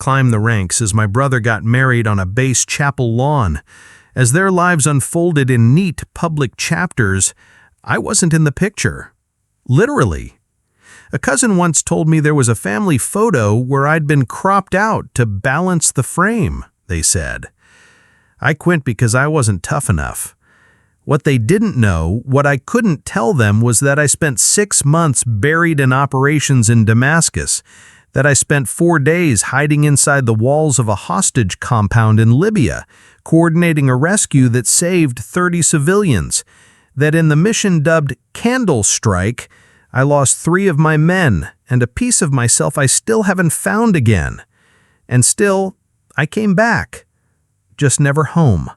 climb the ranks as my brother got married on a base chapel lawn. As their lives unfolded in neat public chapters, I wasn't in the picture. Literally. A cousin once told me there was a family photo where I'd been cropped out to balance the frame, they said. I quit because I wasn't tough enough. What they didn't know, what I couldn't tell them, was that I spent 6 months buried in operations in Damascus, that I spent 4 days hiding inside the walls of a hostage compound in Libya, coordinating a rescue that saved 30 civilians, that in the mission dubbed Candle Strike, I lost 3 of my men and a piece of myself I still haven't found again. And still, I came back. Just never home.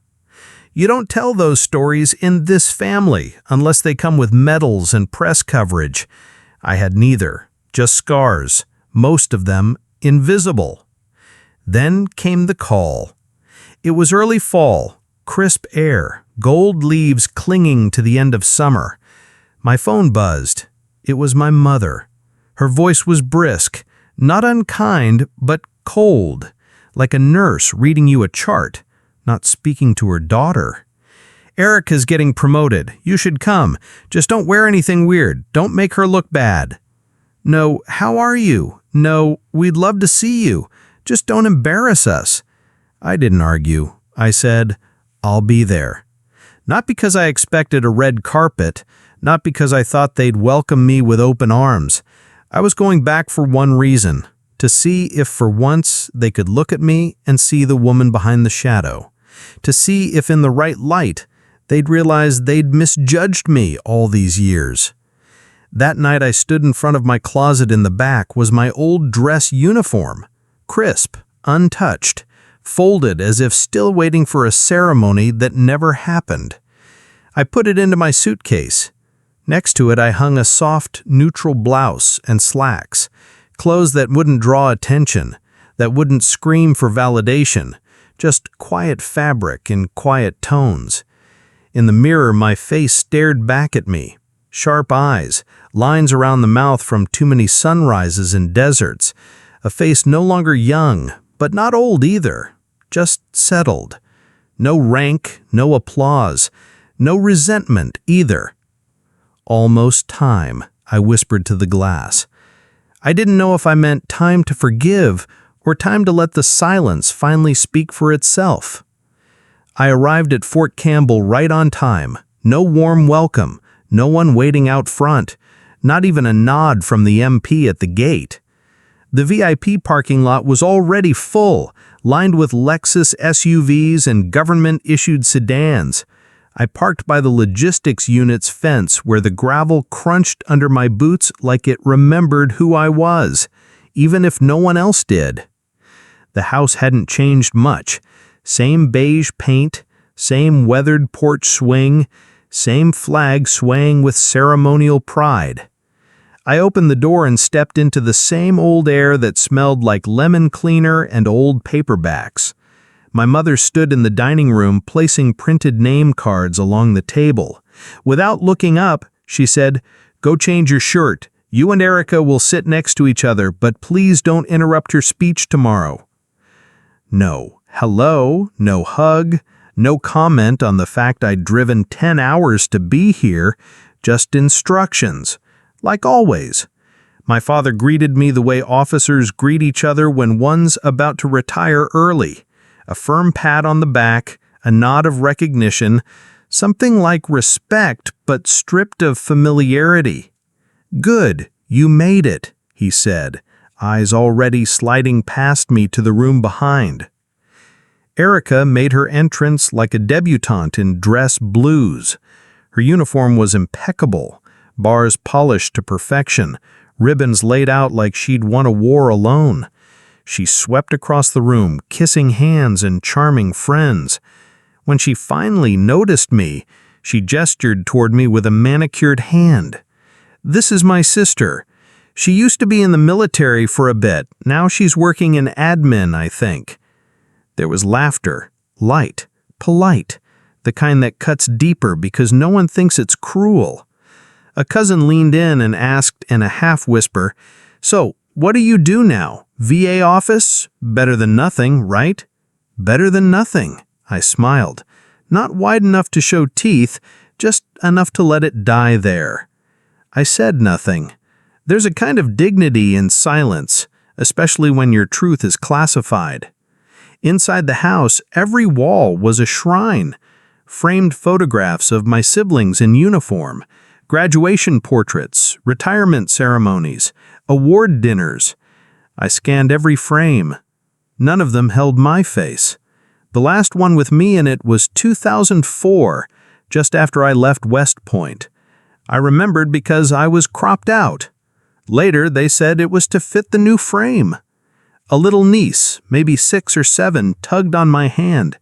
You don't tell those stories in this family unless they come with medals and press coverage. I had neither, just scars, most of them invisible. Then came the call. It was early fall, crisp air, gold leaves clinging to the end of summer. My phone buzzed. It was my mother. Her voice was brisk, not unkind, but cold, like a nurse reading you a chart, not speaking to her daughter. "Erica's getting promoted. You should come. Just don't wear anything weird. Don't make her look bad." "No, how are you?" "No, we'd love to see you. Just don't embarrass us." I didn't argue. I said, "I'll be there." Not because I expected a red carpet, not because I thought they'd welcome me with open arms. I was going back for one reason, to see if for once they could look at me and see the woman behind the shadow. To see if in the right light they'd realize they'd misjudged me all these years. That night I stood in front of my closet in the back was my old dress uniform, crisp, untouched, folded as if still waiting for a ceremony that never happened. I put it into my suitcase. Next to it I hung a soft, neutral blouse and slacks, clothes that wouldn't draw attention, that wouldn't scream for validation, just quiet fabric in quiet tones. In the mirror, my face stared back at me. Sharp eyes, lines around the mouth from too many sunrises and deserts. A face no longer young, but not old either. Just settled. No rank, no applause, no resentment either. "Almost time," I whispered to the glass. I didn't know if I meant time to forgive or time to let the silence finally speak for itself. I arrived at Fort Campbell right on time. No warm welcome, no one waiting out front, not even a nod from the MP at the gate. The VIP parking lot was already full, lined with Lexus SUVs and government-issued sedans. I parked by the logistics unit's fence where the gravel crunched under my boots like it remembered who I was, even if no one else did. The house hadn't changed much. Same beige paint, same weathered porch swing, same flag swaying with ceremonial pride. I opened the door and stepped into the same old air that smelled like lemon cleaner and old paperbacks. My mother stood in the dining room placing printed name cards along the table. Without looking up, she said, "Go change your shirt. You and Erica will sit next to each other, but please don't interrupt your speech tomorrow." No hello, no hug, no comment on the fact I'd driven 10 hours to be here, just instructions, like always. My father greeted me the way officers greet each other when one's about to retire early. A firm pat on the back, a nod of recognition, something like respect but stripped of familiarity. "Good, you made it," he said, eyes already sliding past me to the room behind. Erica made her entrance like a debutante in dress blues. Her uniform was impeccable, bars polished to perfection, ribbons laid out like she'd won a war alone. She swept across the room, kissing hands and charming friends. When she finally noticed me, she gestured toward me with a manicured hand. "This is my sister. She used to be in the military for a bit. Now she's working in admin, I think." There was laughter, light, polite, the kind that cuts deeper because no one thinks it's cruel. A cousin leaned in and asked in a half-whisper, "So, what do you do now? VA office? Better than nothing, right? Better than nothing, I smiled. Not wide enough to show teeth, just enough to let it die there. I said nothing. There's a kind of dignity in silence, especially when your truth is classified. Inside the house, every wall was a shrine. Framed photographs of my siblings in uniform, graduation portraits, retirement ceremonies, award dinners. I scanned every frame. None of them held my face. The last one with me in it was 2004, just after I left West Point. I remembered because I was cropped out. Later, they said it was to fit the new frame. A little niece, maybe 6 or 7, tugged on my hand.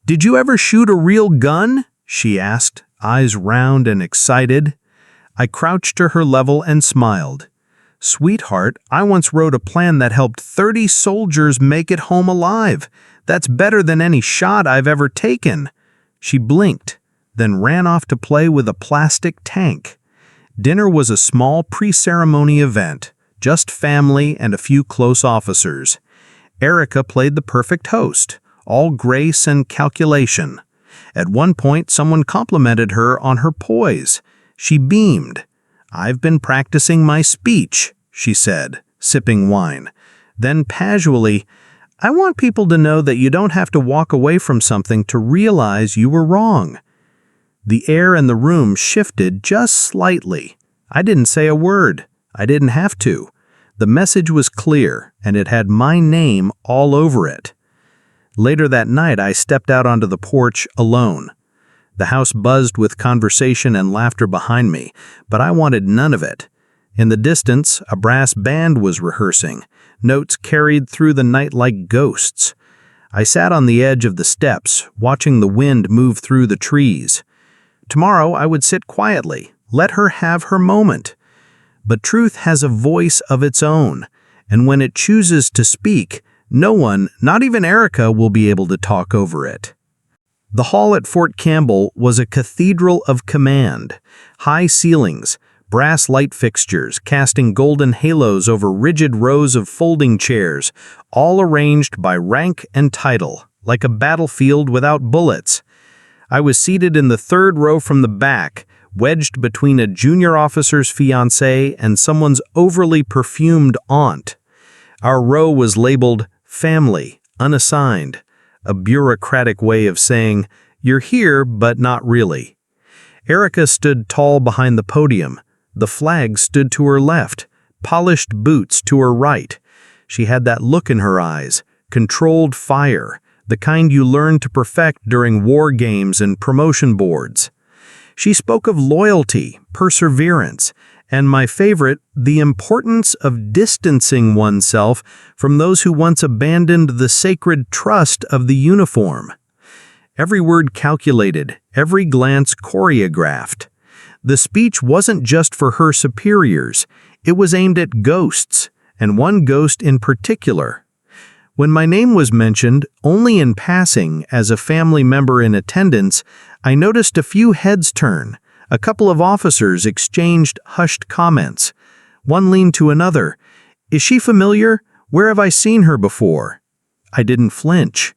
"Did you ever shoot a real gun?" she asked, eyes round and excited. I crouched to her level and smiled. "Sweetheart, I once wrote a plan that helped 30 soldiers make it home alive. That's better than any shot I've ever taken." She blinked, then ran off to play with a plastic tank. Dinner was a small pre-ceremony event, just family and a few close officers. Erica played the perfect host, all grace and calculation. At one point, someone complimented her on her poise. She beamed. "I've been practicing my speech," she said, sipping wine. Then casually, "I want people to know that you don't have to walk away from something to realize you were wrong." The air in the room shifted just slightly. I didn't say a word. I didn't have to. The message was clear, and it had my name all over it. Later that night, I stepped out onto the porch alone. The house buzzed with conversation and laughter behind me, but I wanted none of it. In the distance, a brass band was rehearsing, notes carried through the night like ghosts. I sat on the edge of the steps, watching the wind move through the trees. Tomorrow, I would sit quietly, let her have her moment. But truth has a voice of its own, and when it chooses to speak, no one, not even Erica, will be able to talk over it. The hall at Fort Campbell was a cathedral of command. High ceilings, brass light fixtures casting golden halos over rigid rows of folding chairs, all arranged by rank and title, like a battlefield without bullets. I was seated in the third row from the back, wedged between a junior officer's fiancée and someone's overly perfumed aunt. Our row was labeled family, unassigned, a bureaucratic way of saying, "You're here, but not really." Erica stood tall behind the podium. The flag stood to her left, polished boots to her right. She had that look in her eyes, controlled fire, the kind you learn to perfect during war games and promotion boards. She spoke of loyalty, perseverance, and my favorite, the importance of distancing oneself from those who once abandoned the sacred trust of the uniform. Every word calculated, every glance choreographed. The speech wasn't just for her superiors, it was aimed at ghosts, and one ghost in particular. When my name was mentioned, only in passing as a family member in attendance, I noticed a few heads turn. A couple of officers exchanged hushed comments. One leaned to another. "Is she familiar? Where have I seen her before?" I didn't flinch.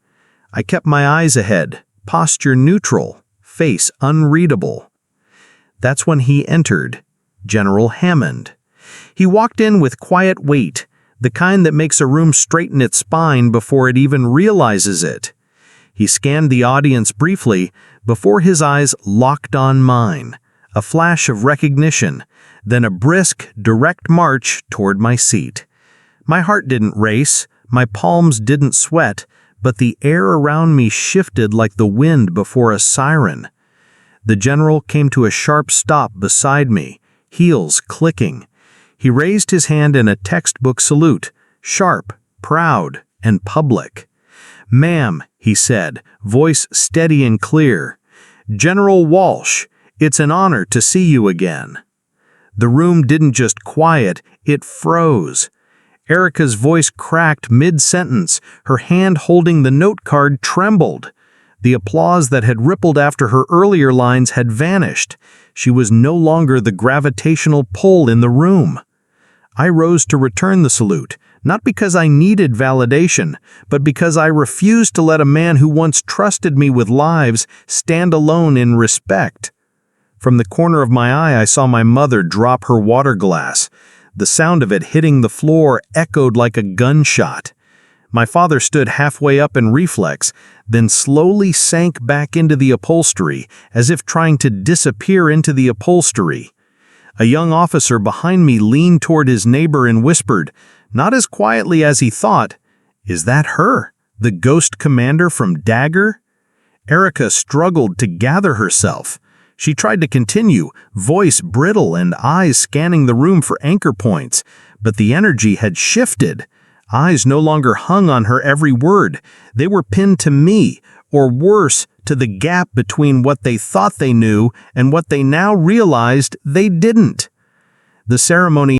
I kept my eyes ahead, posture neutral, face unreadable. That's when he entered, General Hammond. He walked in with quiet weight, the kind that makes a room straighten its spine before it even realizes it. He scanned the audience briefly before his eyes locked on mine, a flash of recognition, then a brisk, direct march toward my seat. My heart didn't race, my palms didn't sweat, but the air around me shifted like the wind before a siren. The general came to a sharp stop beside me, heels clicking. He raised his hand in a textbook salute, sharp, proud, and public. "Ma'am," he said, voice steady and clear. "General Walsh, it's an honor to see you again." The room didn't just quiet, it froze. Erica's voice cracked mid-sentence, her hand holding the note card trembled. The applause that had rippled after her earlier lines had vanished. She was no longer the gravitational pull in the room. I rose to return the salute, Not because I needed validation, but because I refused to let a man who once trusted me with lives stand alone in respect. From the corner of my eye, I saw my mother drop her water glass. The sound of it hitting the floor echoed like a gunshot. My father stood halfway up in reflex, then slowly sank back into the upholstery, as if trying to disappear into the upholstery. A young officer behind me leaned toward his neighbor and whispered, not as quietly as he thought, "Is that her, the ghost commander from Dagger?" Erica struggled to gather herself. She tried to continue, voice brittle and eyes scanning the room for anchor points, but the energy had shifted. Eyes no longer hung on her every word. They were pinned to me, or worse, to the gap between what they thought they knew and what they now realized they didn't. The ceremony